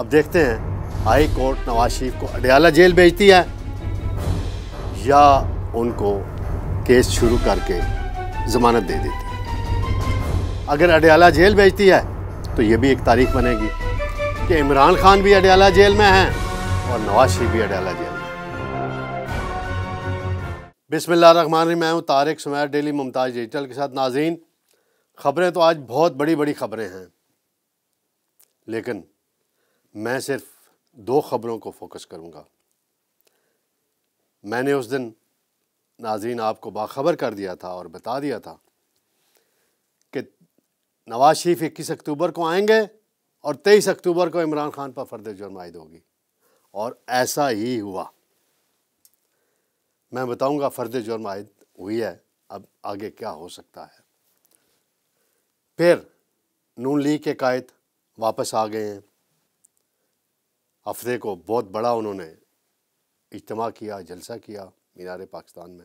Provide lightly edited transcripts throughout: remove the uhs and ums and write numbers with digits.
اب دیکھتے ہیں ہائی کورٹ نواز شریف کو اڈیالہ جیل بھیجتی ہے یا ان کو کیس شروع کر کے ضمانت دے دیتی ہے۔ اگر اڈیالہ جیل بھیجتی ہے تو یہ بھی ایک تاریخ بنے گی کہ عمران خان بھی اڈیالہ جیل میں ہیں اور نواز شریف بھی اڈیالہ جیل میں۔ بسم اللہ الرحمن الرحیم، میں ہوں طارق سمیر، ڈیلی ممتاز ڈیجیٹل کے ساتھ۔ ناظرین، خبریں تو آج بہت بڑی بڑی خبریں ہیں، لیکن میں صرف دو خبروں کو فوکس کروں گا۔ میں نے اس دن ناظرین آپ کو باخبر کر دیا تھا اور بتا دیا تھا کہ نواز شریف 21 اکتوبر کو آئیں گے اور 23 اکتوبر کو عمران خان پر فرد جرم عائد ہوگی، اور ایسا ہی ہوا۔ میں بتاؤں گا فرد جرم عائد ہوئی ہے، اب آگے کیا ہو سکتا ہے۔ پھر نون لیگ کے قائد واپس آ گئے ہیں۔ ہفتے کو بہت بڑا انہوں نے اجتماع کیا، جلسہ کیا مینار پاکستان میں۔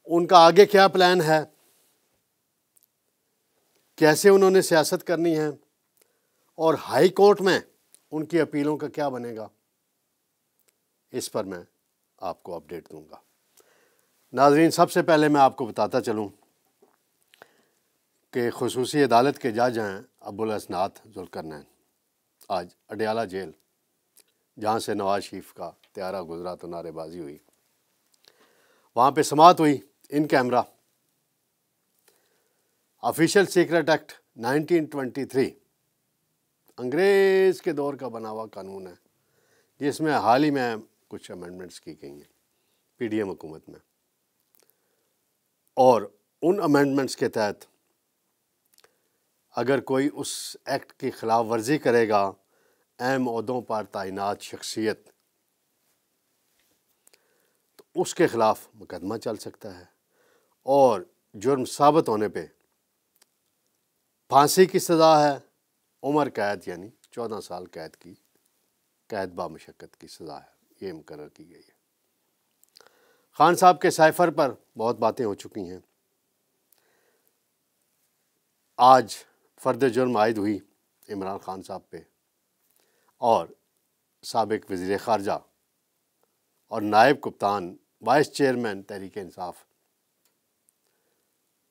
ان کا آگے کیا پلان ہے، کیسے انہوں نے سیاست کرنی ہے، اور ہائی کورٹ میں ان کی اپیلوں کا کیا بنے گا، اس پر میں آپ کو اپڈیٹ دوں گا۔ ناظرین، سب سے پہلے میں آپ کو بتاتا چلوں کہ خصوصی عدالت کے جج ہیں ابوالحسنات ذوالقرنین آج اڈیالہ جیل، جہاں سے نواز شریف کا طیارہ گزرا تو نعرے بازی ہوئی، وہاں پہ سماعت ہوئی ان کیمرہ۔ آفیشیل سیکرٹ ایکٹ 1923 انگریز کے دور کا بنا ہوا قانون ہے، جس میں حال ہی میں کچھ امینڈمنٹس کی گئی ہیں پی ڈی ایم حکومت میں، اور ان امینڈمنٹس کے تحت اگر کوئی اس ایکٹ کی خلاف ورزی کرے گا، اہم عہدوں پر تعینات شخصیت، تو اس کے خلاف مقدمہ چل سکتا ہے، اور جرم ثابت ہونے پہ پھانسی کی سزا ہے، عمر قید یعنی 14 سال قید کی، قید با مشقت کی سزا ہے، یہ مقرر کی گئی ہے۔ خان صاحب کے سائفر پر بہت باتیں ہو چکی ہیں۔ آج فرد جرم عائد ہوئی عمران خان صاحب پہ، اور سابق وزیر خارجہ اور نائب کپتان وائس چیئرمین تحریک انصاف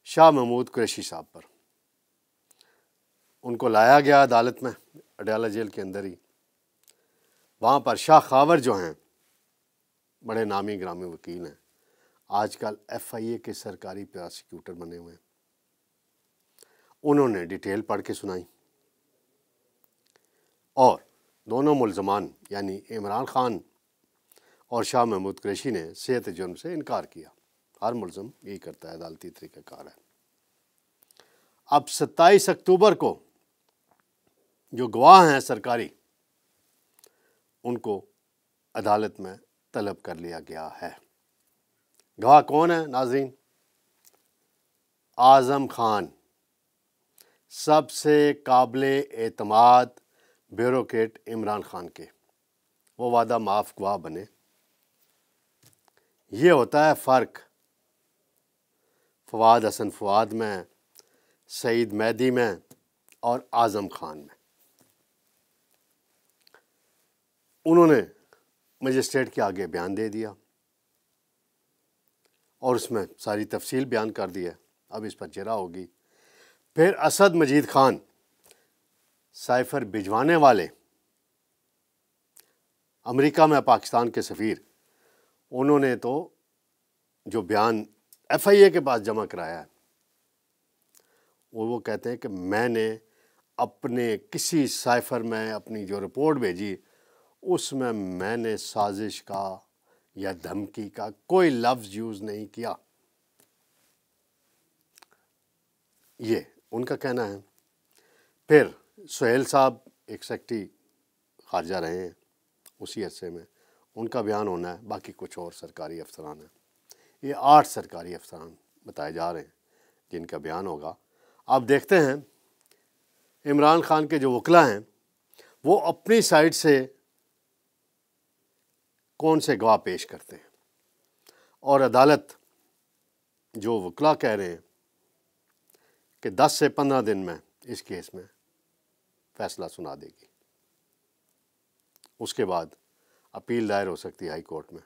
شاہ محمود قریشی صاحب پر۔ ان کو لایا گیا عدالت میں، اڈیالہ جیل کے اندر ہی۔ وہاں پر شاہ خاور جو ہیں، بڑے نامی گرامی وکیل ہیں، آج کل ایف آئی اے کے سرکاری پراسیکیوٹر بنے ہوئے ہیں، انہوں نے ڈیٹیل پڑھ کے سنائی، اور دونوں ملزمان یعنی عمران خان اور شاہ محمود قریشی نے صحت جرم سے انکار کیا۔ ہر ملزم یہی کرتا ہے، عدالتی طریقہ کار ہے۔ اب 27 اکتوبر کو جو گواہ ہیں سرکاری، ان کو عدالت میں طلب کر لیا گیا ہے۔ گواہ کون ہے ناظرین؟ اعظم خان، سب سے قابل اعتماد بیوروکریٹ عمران خان کے، وہ وعدہ معاف گواہ بنے۔ یہ ہوتا ہے فرق فواد حسن فواد میں، سعید مہدی میں، اور اعظم خان میں۔ انہوں نے مجسٹریٹ کے آگے بیان دے دیا، اور اس میں ساری تفصیل بیان کر دی ہے، اب اس پر جرا ہوگی۔ پھر اسد مجید خان، سائفر بھجوانے والے، امریکہ میں پاکستان کے سفیر، انہوں نے تو جو بیان ایف آئی اے کے پاس جمع کرایا ہے، وہ کہتے ہیں کہ میں نے اپنے کسی سائفر میں اپنی جو رپورٹ بھیجی، اس میں نے سازش کا یا دھمکی کا کوئی لفظ یوز نہیں کیا۔ یہ ان کا کہنا ہے۔ پھر سہیل صاحب ایک سیکرٹری خارجہ رہے ہیں اسی عرصے میں، ان کا بیان ہونا ہے، باقی کچھ اور سرکاری افسران ہیں۔ یہ 8 سرکاری افسران بتائے جا رہے ہیں جن کا بیان ہوگا۔ آپ دیکھتے ہیں عمران خان کے جو وکلا ہیں، وہ اپنی سائڈ سے کون سے گواہ پیش کرتے ہیں، اور عدالت جو وکلا کہہ رہے ہیں کہ 10 سے 15 دن میں اس کیس میں فیصلہ سنا دے گی۔ اس کے بعد اپیل دائر ہو سکتی ہے ہائی کورٹ میں،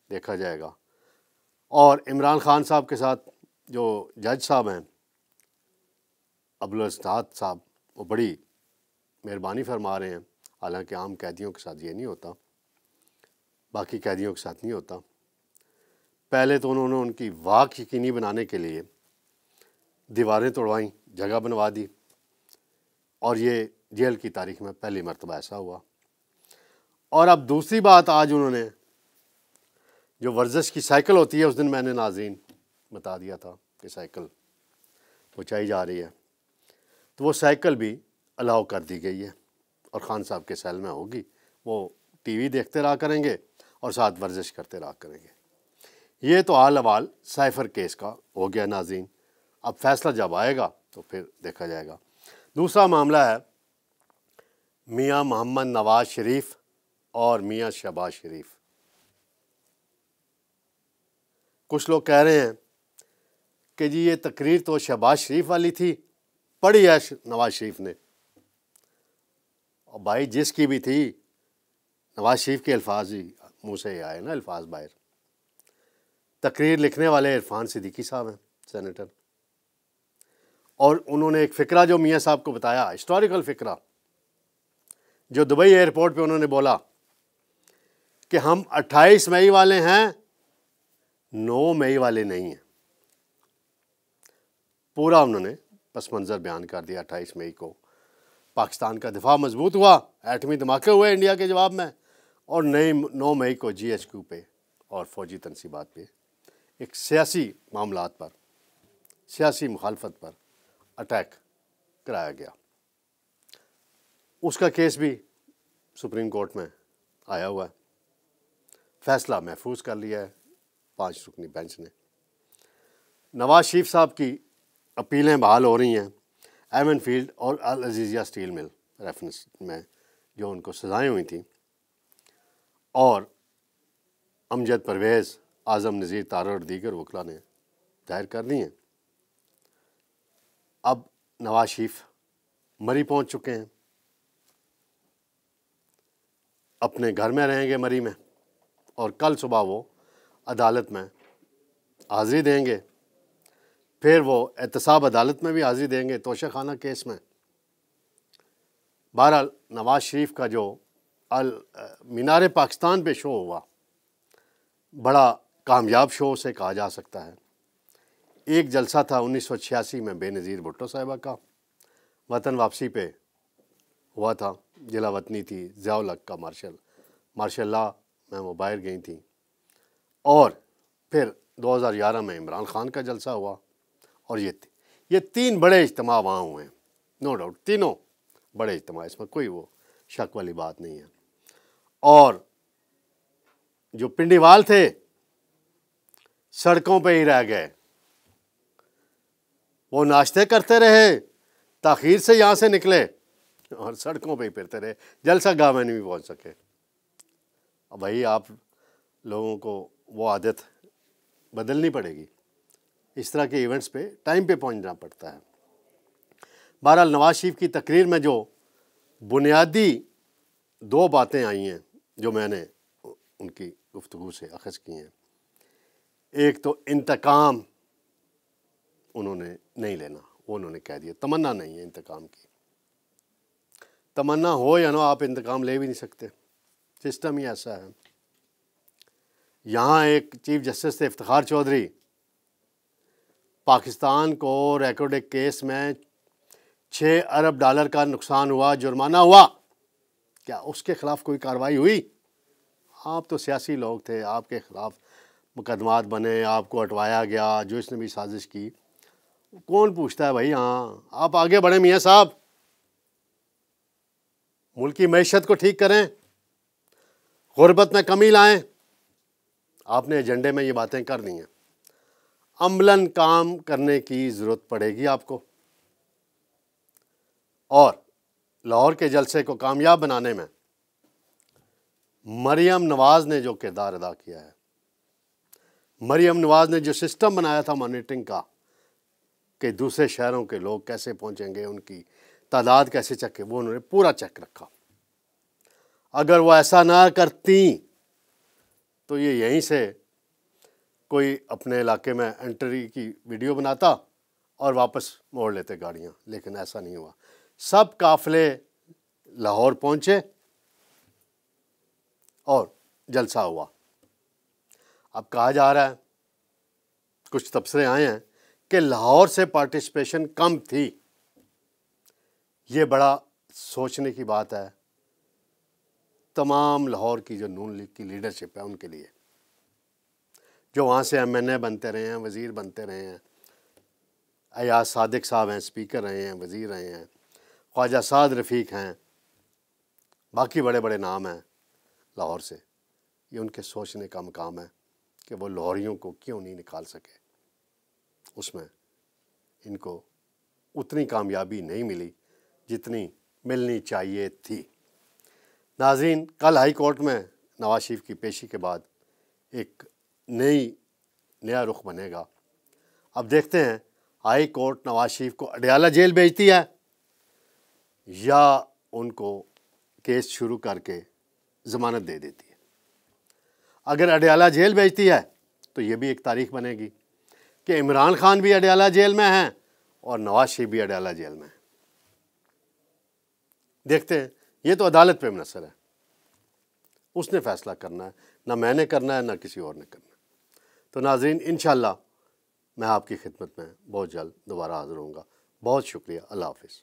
دیکھا جائے گا۔ اور عمران خان صاحب کے ساتھ جو جج صاحب ہیں عبدالاستاد صاحب، وہ بڑی مہربانی فرما رہے ہیں، حالانکہ عام قیدیوں کے ساتھ یہ نہیں ہوتا، باقی قیدیوں کے ساتھ نہیں ہوتا۔ پہلے تو انہوں نے ان کی واک یقینی بنانے کے لیے دیواریں توڑوائیں، جگہ بنوا دی، اور یہ جیل کی تاریخ میں پہلی مرتبہ ایسا ہوا۔ اور اب دوسری بات، آج انہوں نے جو ورزش کی سائیکل ہوتی ہے، اس دن میں نے ناظرین بتا دیا تھا کہ سائیکل پہنچائی جا رہی ہے، تو وہ سائیکل بھی الاؤ کر دی گئی ہے، اور خان صاحب کے سیل میں ہوگی، وہ ٹی وی دیکھتے رہا کریں گے اور ساتھ ورزش کرتے رہا کریں گے۔ یہ تو حال احوال سائفر کیس کا ہو گیا ناظرین۔ اب فیصلہ جب آئے گا تو پھر دیکھا جائے گا۔ دوسرا معاملہ ہے میاں محمد نواز شریف اور میاں شہباز شریف۔ کچھ لوگ کہہ رہے ہیں کہ جی یہ تقریر تو شہباز شریف والی تھی، پڑھی ہے نواز شریف نے، اور بھائی جس کی بھی تھی، نواز شریف کے الفاظ ہی منہ سے ہی آئے نا، الفاظ باہر۔ تقریر لکھنے والے عرفان صدیقی صاحب ہیں، سینیٹر، اور انہوں نے ایک فقرہ جو میاں صاحب کو بتایا، ہسٹوریکل فقرہ، جو دبئی ایئرپورٹ پہ انہوں نے بولا کہ ہم 28 مئی والے ہیں، 9 مئی والے نہیں ہیں۔ پورا انہوں نے پس منظر بیان کر دیا۔ 28 مئی کو پاکستان کا دفاع مضبوط ہوا، ایٹمی دھماکے ہوئے انڈیا کے جواب میں، اور 9 مئی کو جی ایچ کیو پہ اور فوجی تنصیبات پہ ایک سیاسی معاملات پر، سیاسی مخالفت پر اٹیک کرایا گیا۔ اس کا کیس بھی سپریم کورٹ میں آیا ہوا ہے، فیصلہ محفوظ کر لیا ہے 5 رکنی بینچ نے۔ نواز شریف صاحب کی اپیلیں بحال ہو رہی ہیں، ایمن فیلڈ اور العزیزیہ اسٹیل مل ریفرنس میں جو ان کو سزائیں ہوئی تھیں، اور امجد پرویز، اعظم نذیر تارڑ اور دیگر وکلاء نے دائر کر دی ہیں۔ اب نواز شریف مری پہنچ چکے ہیں، اپنے گھر میں رہیں گے مری میں، اور کل صبح وہ عدالت میں حاضری دیں گے، پھر وہ احتساب عدالت میں بھی حاضری دیں گے توشہ خانہ کیس میں۔ بہرحال نواز شریف کا جو مینار پاکستان پہ شو ہوا، بڑا کامیاب شو سے کہا جا سکتا ہے۔ ایک جلسہ تھا 1986 میں بے نظیر بھٹو صاحبہ کا، وطن واپسی پہ ہوا تھا، جلا وطنی تھی ضیاء الحق کا مارشل لا میں وہ باہر گئی تھیں، اور پھر 2011 میں عمران خان کا جلسہ ہوا، اور یہ 3 بڑے اجتماع وہاں ہوئے ہیں، نو ڈاؤٹ تینوں بڑے اجتماع، اس میں کوئی وہ شک والی بات نہیں ہے۔ اور جو پنڈیوال تھے سڑکوں پہ ہی رہ گئے، وہ ناشتے کرتے رہے، تاخیر سے یہاں سے نکلے اور سڑکوں پہ ہی پھرتے رہے، جلسہ گاہ میں نہیں پہنچ سکے۔ اب بھائی آپ لوگوں کو وہ عادت بدلنی پڑے گی، اس طرح کے ایونٹس پہ ٹائم پہ پہنچنا پڑتا ہے۔ بہرحال نواز شریف کی تقریر میں جو بنیادی 2 باتیں آئی ہیں جو میں نے ان کی گفتگو سے اخذ کی ہیں، ایک تو انتقام انہوں نے نہیں لینا، وہ انہوں نے کہہ دیا، تمنا نہیں ہے انتقام کی، تمنا ہو یا نہ آپ انتقام لے بھی نہیں سکتے، سسٹم ہی ایسا ہے۔ یہاں ایک چیف جسٹس تھے افتخار چودھری، پاکستان کو ریکارڈ کیس میں $6 ارب کا نقصان ہوا، جرمانہ ہوا، کیا اس کے خلاف کوئی کارروائی ہوئی؟ آپ تو سیاسی لوگ تھے، آپ کے خلاف مقدمات بنے، آپ کو ہٹوایا گیا، جو اس نے بھی سازش کی، کون پوچھتا ہے بھائی؟ ہاں آپ آگے بڑھیں میاں صاحب، ملک کی معیشت کو ٹھیک کریں، غربت میں کمی لائیں، آپ نے ایجنڈے میں یہ باتیں کر دی ہیں، عملاً کام کرنے کی ضرورت پڑے گی آپ کو، اور لاہور کے جلسے کو کامیاب بنانے میں مریم نواز نے جو کردار ادا کیا ہے، مریم نواز نے جو سسٹم بنایا تھا مانیٹرنگ کا کہ دوسرے شہروں کے لوگ کیسے پہنچیں گے، ان کی تعداد کیسے چیک، وہ انہوں نے پورا چیک رکھا، اگر وہ ایسا نہ کرتی تو یہ یہیں سے کوئی اپنے علاقے میں انٹری کی ویڈیو بناتا اور واپس موڑ لیتے گاڑیاں، لیکن ایسا نہیں ہوا۔ سب قافلے لاہور پہنچے اور جلسہ ہوا۔ اب کہا جا رہا ہے، کچھ تبصرے آئے ہیں کہ لاہور سے پارٹیسپیشن کم تھی۔ یہ بڑا سوچنے کی بات ہے تمام لاہور کی جو نون لیگ کی لیڈرشپ ہے ان کے لیے، جو وہاں سے ایم این اے بنتے رہے ہیں، وزیر بنتے رہے ہیں۔ ایاز صادق صاحب ہیں، اسپیکر رہے ہیں، وزیر رہے ہیں، خواجہ سعد رفیق ہیں، باقی بڑے بڑے نام ہیں لاہور سے۔ یہ ان کے سوچنے کا مقام ہے کہ وہ لاہوریوں کو کیوں نہیں نکال سکے۔ اس میں ان کو اتنی کامیابی نہیں ملی جتنی ملنی چاہیے تھی۔ ناظرین، کل ہائی کورٹ میں نواز شریف کی پیشی کے بعد ایک نیا رخ بنے گا۔ اب دیکھتے ہیں ہائی کورٹ نواز شریف کو اڈیالہ جیل بھیجتی ہے یا ان کو کیس شروع کر کے ضمانت دے دیتی ہے۔ اگر اڈیالہ جیل بھیجتی ہے تو یہ بھی ایک تاریخ بنے گی کہ عمران خان بھی اڈیالہ جیل میں ہیں اور نواز شریف بھی اڈیالہ جیل میں ہیں۔ دیکھتے ہیں، یہ تو عدالت پہ منحصر ہے، اس نے فیصلہ کرنا ہے، نہ میں نے کرنا ہے نہ کسی اور نے کرنا ہے۔ تو ناظرین، انشاءاللہ میں آپ کی خدمت میں بہت جلد دوبارہ حاضر ہوں گا۔ بہت شکریہ، اللہ حافظ۔